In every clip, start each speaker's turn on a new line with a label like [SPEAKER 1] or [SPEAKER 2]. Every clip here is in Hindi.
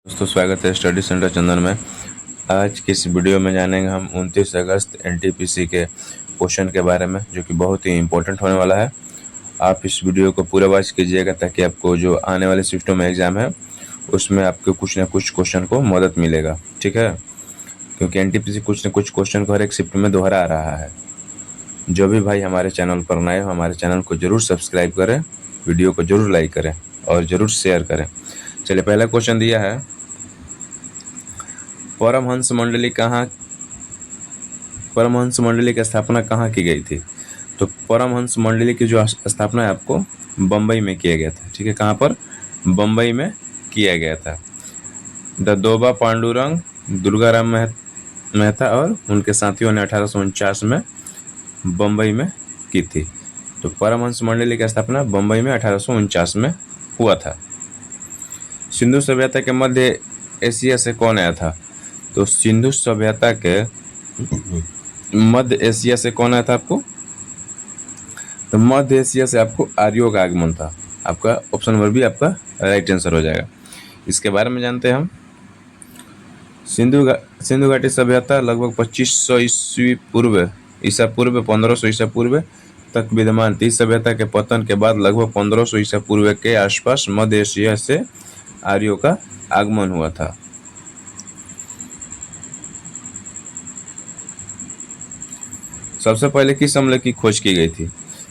[SPEAKER 1] दोस्तों स्वागत है स्टडी सेंटर चंदन में। आज की इस वीडियो में जानेंगे हम 29 अगस्त एनटीपीसी के क्वेश्चन के बारे में, जो कि बहुत ही इम्पोर्टेंट होने वाला है। आप इस वीडियो को पूरा वॉच कीजिएगा ताकि आपको जो आने वाले शिफ्टों में एग्जाम है उसमें आपको कुछ ना कुछ क्वेश्चन को मदद मिलेगा, ठीक है। क्योंकि एनटीपीसी कुछ न कुछ क्वेश्चन को हर एक शिफ्ट में दोहरा रहा है। जो भी भाई हमारे चैनल पर नए हो हमारे चैनल को जरूर सब्सक्राइब करें, वीडियो को जरूर लाइक करें और ज़रूर शेयर करें। चलिए, पहला क्वेश्चन दिया है, परमहंस मंडली की स्थापना कहाँ की गई थी। तो परमहंस मंडली की जो स्थापना है आपको बम्बई में किया गया था, ठीक है। कहाँ पर? बम्बई में किया गया था। ददोबा पांडुरंग, दुर्गाराम मेहता और उनके साथियों ने 1849 में बम्बई में की थी। तो परमहंस मंडली की स्थापना बम्बई में 1849 में हुआ था। सिंधु सभ्यता के मध्य एशिया से कौन आया था। तो सिंधु सभ्यता के मध्य एशिया से कौन आया था आपको? तो मध्य एशिया से आपको आर्यों का आगमन था। आपका ऑप्शन नंबर बी आपका राइट आंसर हो जाएगा। इसके बारे में जानते हैं हम। सिंधु घाटी सभ्यता लगभग 2500 ईसा पूर्व 1500 ईसा पूर्व तक विद्यमान थी। सभ्यता के पतन के बाद लगभग 1500 ईसा पूर्व के आसपास मध्य एशिया से आर्यों का आगमन हुआ था। सबसे पहले किस अम्ल की खोज की गई थी।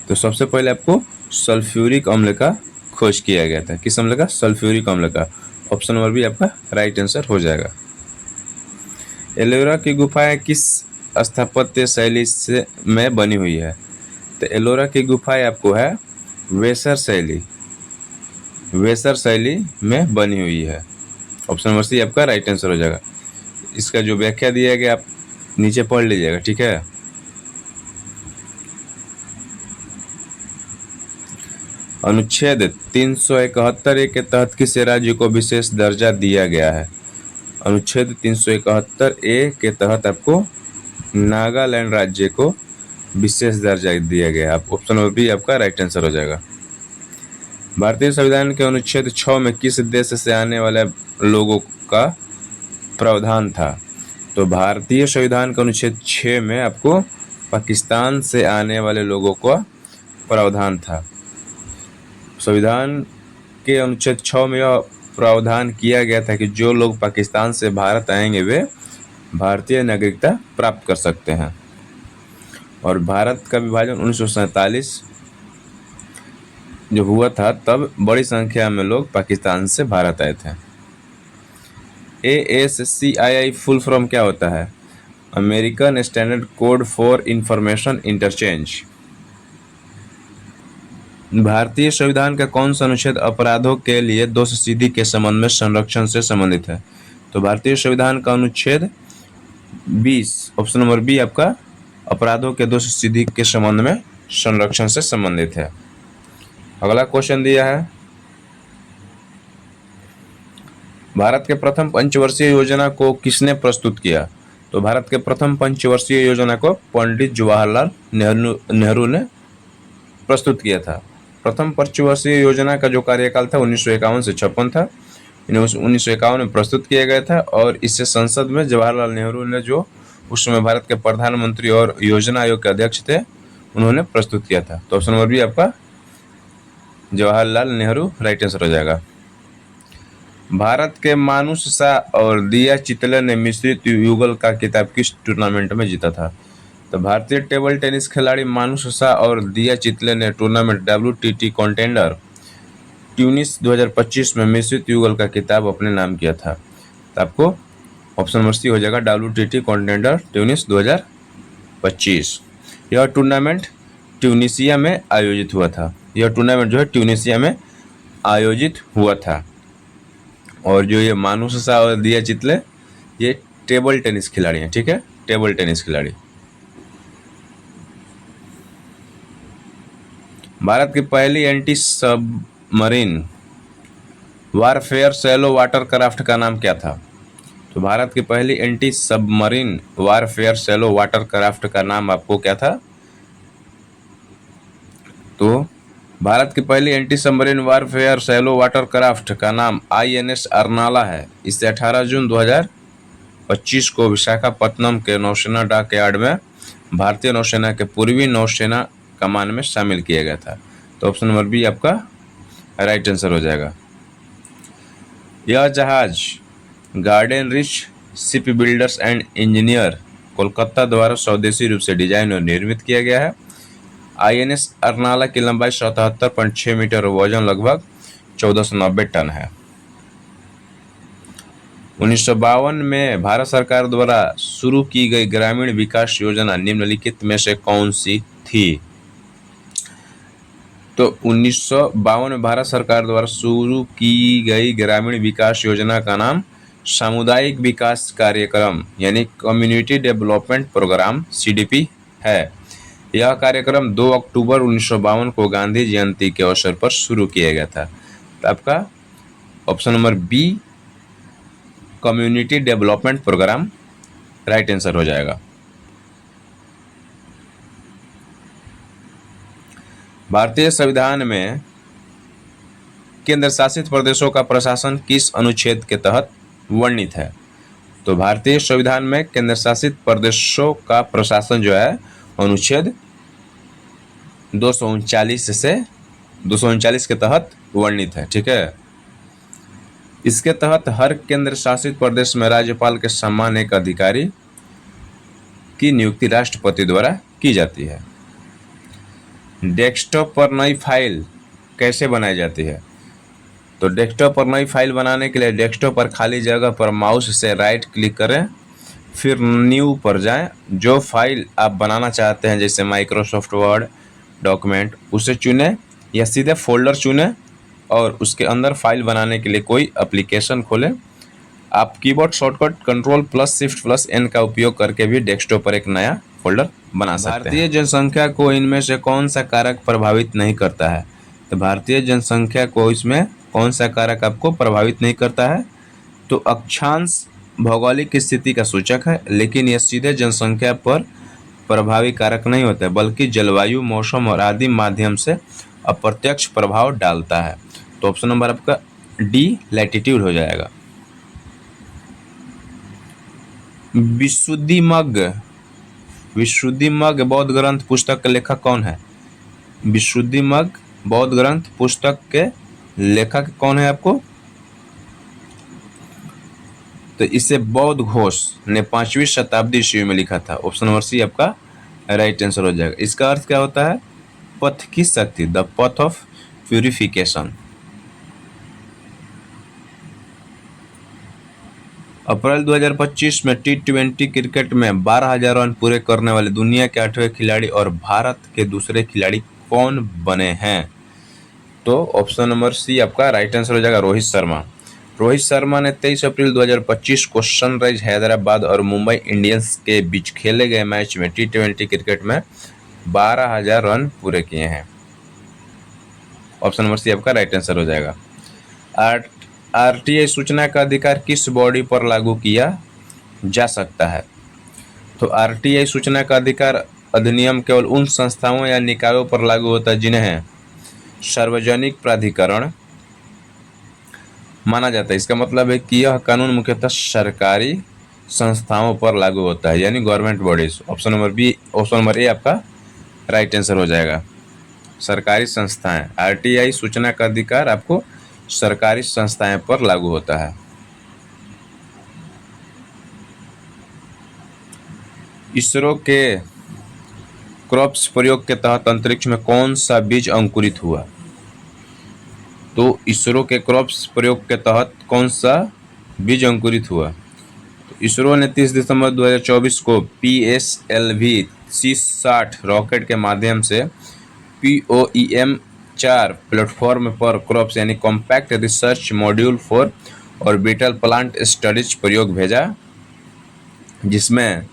[SPEAKER 1] तो सबसे पहले आपको सल्फ्यूरिक अम्ल का खोज किया गया था। किस अम्ल का? सल्फ्यूरिक अम्ल का। ऑप्शन नंबर बी आपका राइट आंसर हो जाएगा। एलोरा की गुफाएं किस स्थापत्य शैली से में बनी हुई है। तो एलोरा की गुफाएं आपको है वेसर शैली में बनी हुई है। ऑप्शन नंबर सी आपका राइट आंसर हो जाएगा। इसका जो व्याख्या दिया गया आप नीचे पढ़ लीजिएगा, ठीक है। अनुच्छेद 371 के तहत किस राज्य को विशेष दर्जा दिया गया है। अनुच्छेद 371 के तहत आपको नागालैंड राज्य को विशेष दर्जा दिया गया है। ऑप्शन नंबर बी आपका राइट आंसर हो जाएगा। भारतीय संविधान के अनुच्छेद 6 में किस देश से आने वाले लोगों का प्रावधान था। तो भारतीय संविधान के अनुच्छेद 6 में आपको पाकिस्तान से आने वाले लोगों का प्रावधान था। संविधान के अनुच्छेद 6 में यह प्रावधान किया गया था कि जो लोग पाकिस्तान से भारत आएंगे वे भारतीय नागरिकता प्राप्त कर सकते हैं। और भारत का विभाजन 1947 जो हुआ था तब बड़ी संख्या में लोग पाकिस्तान से भारत आए थे। ASCII फुल फॉर्म क्या होता है? American standard code for information interchange. भारतीय संविधान का कौन सा अनुच्छेद अपराधों के लिए दोषसिद्धि के संबंध में संरक्षण से संबंधित है। तो भारतीय संविधान का अनुच्छेद 20 ऑप्शन नंबर बी आपका अपराधों के दोषसिद्धि के संबंध में संरक्षण से संबंधित है। अगला क्वेश्चन दिया है, भारत के प्रथम पंचवर्षीय योजना को किसने प्रस्तुत किया। तो भारत के प्रथम पंचवर्षीय योजना को पंडित जवाहरलाल नेहरू ने प्रस्तुत किया था। प्रथम पंचवर्षीय योजना का जो कार्यकाल था 1951 से 56 था। 1951 में प्रस्तुत किया गया था और इससे संसद में जवाहरलाल नेहरू ने, जो उस समय भारत के प्रधानमंत्री और योजना आयोग के अध्यक्ष थे, उन्होंने प्रस्तुत किया था। तो ऑप्शन नंबर बी आपका जवाहरलाल नेहरू राइट आंसर हो जाएगा। भारत के मानुष शाह और दिया चितले ने मिश्रित युगल का खिताब किस टूर्नामेंट में जीता था। तो भारतीय टेबल टेनिस खिलाड़ी मानुष शाह और दिया चितले ने टूर्नामेंट WTT कॉन्टेंडर ट्यूनिस 2025 में मिश्रित युगल का खिताब अपने नाम किया था। तो आपको ऑप्शन नंबर सी हो जाएगा WTT कॉन्टेंडर ट्यूनिस 2025। यह टूर्नामेंट ट्यूनिसिया में आयोजित हुआ था। यह टूर्नामेंट जो है ट्यूनिसिया में आयोजित हुआ था। और जो ये मानुष शाह और दिया चितले ये टेबल टेनिस खिलाड़ी हैं, ठीक है, टेबल टेनिस खिलाड़ी। भारत की पहली anti submarine warfare shallow water craft का नाम क्या था। तो भारत की पहली anti submarine warfare shallow water craft का नाम आपको क्या था। तो भारत की पहली anti submarine warfare shallow water craft का नाम INS अरनाला है। इसे 18 जून 2025 को विशाखापत्तनम के नौसेना डॉक यार्ड में भारतीय नौसेना के पूर्वी नौसेना कमान में शामिल किया गया था। तो ऑप्शन नंबर बी आपका राइट आंसर हो जाएगा। यह जहाज garden rich ship builders and engineer Kolkata द्वारा स्वदेशी रूप से डिजाइन और निर्मित किया गया है। INS अरनाला की लंबाई 77.6 मीटर और वजन लगभग 1490 टन है। 1952 में भारत सरकार द्वारा शुरू की गई ग्रामीण विकास योजना निम्नलिखित में से कौन सी थी? तो 1952 में भारत सरकार द्वारा शुरू की गई ग्रामीण विकास योजना का नाम सामुदायिक विकास कार्यक्रम यानी कम्युनिटी डेवलपमेंट प्रोग्राम CDP है। यह कार्यक्रम 2 अक्टूबर 1952 को गांधी जयंती के अवसर पर शुरू किया गया था। तो आपका option number B community development programme right answer हो जाएगा। भारतीय संविधान में केंद्र शासित प्रदेशों का प्रशासन किस अनुच्छेद के तहत वर्णित है? तो भारतीय संविधान में केंद्र शासित प्रदेशों का प्रशासन जो है अनुच्छेद 239 से 239 के तहत वर्णित है। ठीक है, इसके तहत हर केंद्र शासित प्रदेश में राज्यपाल के समान एक अधिकारी की नियुक्ति राष्ट्रपति द्वारा की जाती है। डेस्कटॉप पर नई फाइल कैसे बनाई जाती है? तो डेस्कटॉप पर नई फाइल बनाने के लिए डेस्कटॉप पर खाली जगह पर माउस से राइट क्लिक करें, फिर न्यू पर जाएं। जो फाइल आप बनाना चाहते हैं जैसे माइक्रोसॉफ्ट वर्ड डॉक्यूमेंट उसे चुनें या सीधे फोल्डर चुनें और उसके अंदर फाइल बनाने के लिए कोई एप्लीकेशन खोलें। आप कीबोर्ड शॉर्टकट Ctrl+Shift+N का उपयोग करके भी डेस्कटॉप पर एक नया फोल्डर बना सकते हैं। भारतीय जनसंख्या को इनमें से कौन सा कारक प्रभावित नहीं करता है? तो भारतीय जनसंख्या को इसमें कौन सा कारक आपको प्रभावित नहीं करता है? तो अक्षांश भौगोलिक स्थिति का सूचक है, लेकिन यह सीधे जनसंख्या पर प्रभावी कारक नहीं होता है, बल्कि जलवायु, मौसम और आदि माध्यम से अप्रत्यक्ष प्रभाव डालता है। तो ऑप्शन नंबर आपका डी लैटिट्यूड हो जाएगा। विशुद्धिमग्ग बौद्ध ग्रंथ पुस्तक के लेखक कौन है? विशुद्धिमग्ग बौद्ध ग्रंथ पुस्तक के लेखक कौन है आपको? तो इसे बौद्ध घोष ने 5वीं शताब्दी ईस्वी में लिखा था। ऑप्शन नंबर सी आपका राइट आंसर हो जाएगा। इसका अर्थ क्या होता है? पथ की शक्ति, द पथ ऑफ प्यूरिफिकेशन। अप्रैल 2025 में T20 क्रिकेट में 12,000 रन पूरे करने वाले दुनिया के 8वें खिलाड़ी और भारत के दूसरे खिलाड़ी कौन बने हैं? तो ऑप्शन नंबर सी आपका राइट आंसर हो जाएगा, रोहित शर्मा। रोहित शर्मा ने 23 अप्रैल 2025 को सनराइज हैदराबाद और मुंबई इंडियंस के बीच खेले गए मैच में T20 क्रिकेट में 12,000 रन पूरे किए हैं। ऑप्शन नंबर सी आपका राइट आंसर हो जाएगा। RTI सूचना का अधिकार किस बॉडी पर लागू किया जा सकता है? तो RTI सूचना का अधिकार अधिनियम केवल उन संस्थाओं या निकायों पर लागू होता है जिन्हें सार्वजनिक प्राधिकरण माना जाता है। इसका मतलब है कि यह कानून मुख्यतः सरकारी संस्थाओं पर लागू होता है, यानी government bodies. Option number A आपका राइट आंसर हो जाएगा। सरकारी संस्थाएं, RTI सूचना का अधिकार आपको सरकारी संस्थाएं पर लागू होता है। इसरो के क्रॉप्स प्रयोग के तहत अंतरिक्ष में कौन सा बीज अंकुरित हुआ? तो इसरो के क्रॉप्स प्रयोग के तहत कौन सा बीज अंकुरित हुआ? तो इसरो ने 30 दिसंबर 2024 को PSLV C60 रॉकेट के माध्यम से POEM-4 प्लेटफॉर्म पर क्रॉप्स यानी compact research module for orbital plant studies प्रयोग भेजा, जिसमें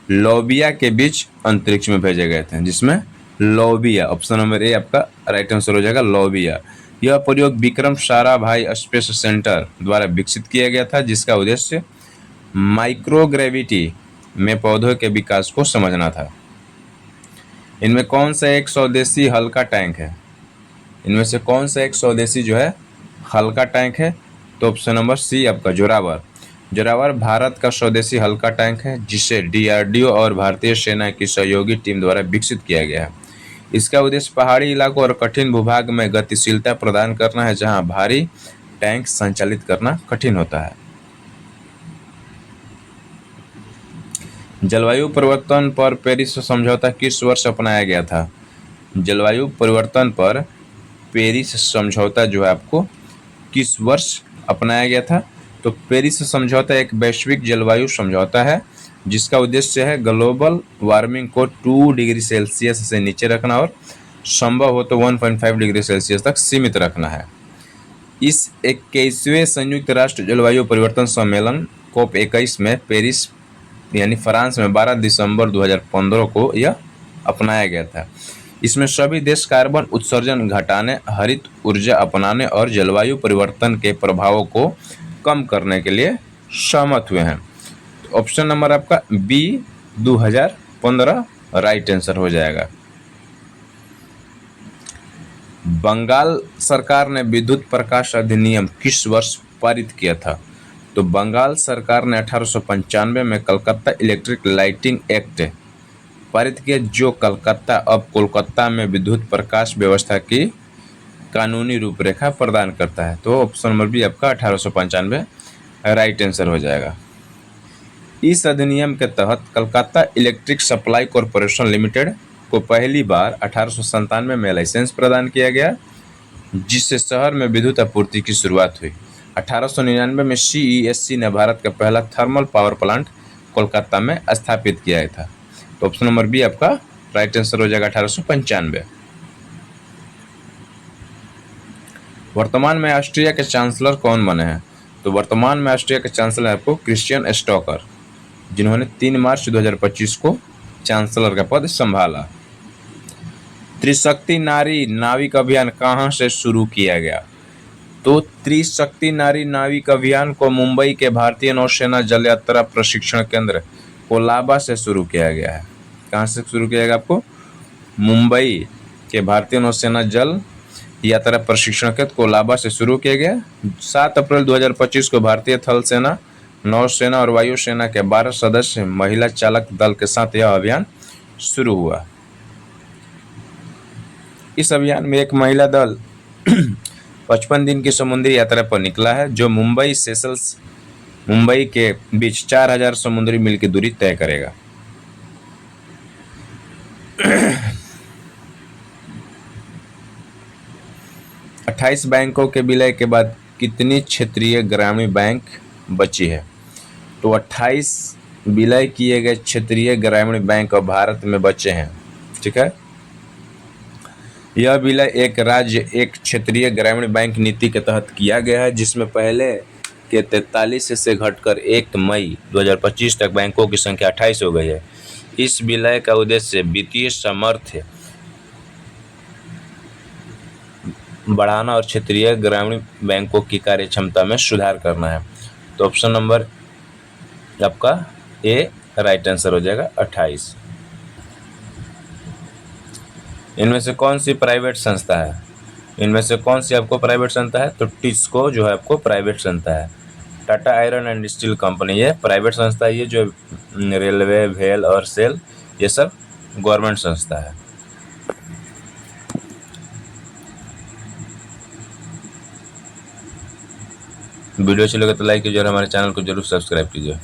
[SPEAKER 1] लोबिया के बीज अंतरिक्ष में भेजे गए थे। जिसमें लोबिया, ऑप्शन नंबर ए आपका राइट आंसर हो जाएगा, लोबिया। यह प्रयोग विक्रम साराभाई स्पेस सेंटर द्वारा विकसित किया गया था, जिसका उद्देश्य माइक्रोग्रेविटी में पौधों के विकास को समझना था। इनमें कौन सा एक स्वदेशी हल्का टैंक है? इनमें से कौन सा एक स्वदेशी जो है हल्का टैंक है? तो ऑप्शन नंबर सी आपका जोरावर। जोरावर भारत का स्वदेशी हल्का टैंक है जिसे डीआरडीओ और भारतीय सेना की सहयोगी टीम द्वारा विकसित किया गया है। इसका उद्देश्य पहाड़ी इलाकों और कठिन भूभाग में गतिशीलता प्रदान करना है जहां भारी टैंक संचालित करना कठिन होता है। जलवायु परिवर्तन पर पेरिस समझौता किस वर्ष अपनाया गया था? जलवायु परिवर्तन पर पेरिस समझौता जो है आपको किस वर्ष अपनाया गया था? तो पेरिस समझौता एक वैश्विक जलवायु समझौता है जिसका उद्देश्य है ग्लोबल वार्मिंग को 2 डिग्री सेल्सियस से नीचे रखना और संभव हो तो 1.5 डिग्री सेल्सियस तक सीमित रखना है। इस 21वें संयुक्त राष्ट्र जलवायु परिवर्तन सम्मेलन COP21 में पेरिस यानी फ्रांस में 12 दिसंबर 2015 को यह अपनाया गया था। इसमें सभी देश कार्बन उत्सर्जन घटाने, हरित ऊर्जा अपनाने और जलवायु परिवर्तन के प्रभावों को कम करने के लिए सहमत हुए हैं। तो ऑप्शन नंबर आपका बी 2015 राइट आंसर हो जाएगा। बंगाल सरकार ने विद्युत प्रकाश अधिनियम किस वर्ष पारित किया था? तो बंगाल सरकार ने 1895 में कलकत्ता इलेक्ट्रिक लाइटिंग एक्ट पारित किया जो कलकत्ता अब कोलकाता में विद्युत प्रकाश व्यवस्था की कानूनी रूपरेखा प्रदान करता है। तो ऑप्शन नंबर बी आपका 1895 राइट आंसर हो जाएगा। इस अधिनियम के तहत Calcutta electric supply corporation limited को पहली बार 1897 में लाइसेंस प्रदान किया गया जिससे शहर में विद्युत आपूर्ति की शुरुआत हुई। 1899 में CESC ने भारत का पहला थर्मल पावर प्लांट कोलकाता में स्थापित किया था। तो ऑप्शन नंबर बी आपका राइट आंसर हो जाएगा 1895। वर्तमान में ऑस्ट्रिया के चांसलर कौन बने हैं? तो वर्तमान में ऑस्ट्रिया के चांसलर आपको क्रिश्चियन स्टोकर जिन्होंने 3 मार्च 2025 को चांसलर का पद संभाला। त्रिशक्ति नारी नाविक अभियान कहाँ से शुरू किया गया? तो त्रिशक्ति नारी नाविक अभियान को मुंबई के भारतीय नौसेना जल यात्रा प्रशिक्षण केंद्र कोलाबा से शुरू किया गया है। कहाँ से शुरू किया गया आपको? मुंबई के भारतीय नौसेना जल यात्रा प्रशिक्षण केंद्र कोलाबा से शुरू किया गया। 7 अप्रैल 2025 को भारतीय थल सेना, नौसेना और वायुसेना के 12 सदस्य महिला चालक दल के साथ यह अभियान शुरू हुआ। इस अभियान में एक महिला दल 55 दिन की समुद्री यात्रा पर निकला है जो मुंबई सेशल्स मुंबई के बीच 4000 समुद्री मील की दूरी तय करेगा। अट्ठाईस बैंकों के विलय के बाद कितनी क्षेत्रीय ग्रामीण बैंक बची है? तो 28 विलय किए गए क्षेत्रीय ग्रामीण बैंक अब भारत में बचे हैं। ठीक है, यह विलय एक राज्य एक क्षेत्रीय ग्रामीण बैंक नीति के तहत किया गया है जिसमें पहले के 43 से घटकर 1 मई 2025 तक बैंकों की संख्या 28 हो गई है। इस विलय का उद्देश्य वित्तीय सामर्थ्य बढ़ाना और क्षेत्रीय ग्रामीण बैंकों की कार्य क्षमता में सुधार करना है। तो ऑप्शन नंबर आपका ए राइट आंसर हो जाएगा 28। इनमें से कौन सी प्राइवेट संस्था है? इनमें से कौन सी आपको प्राइवेट संस्था है? तो टिस्को जो है आपको प्राइवेट संस्था है। Tata iron and steel company ये प्राइवेट संस्था है। ये जो रेलवे, भेल और सेल ये सब गवर्नमेंट संस्था है। वीडियो अच्छी लगे तो लाइक कीजिए और हमारे चैनल को जरूर सब्सक्राइब कीजिए।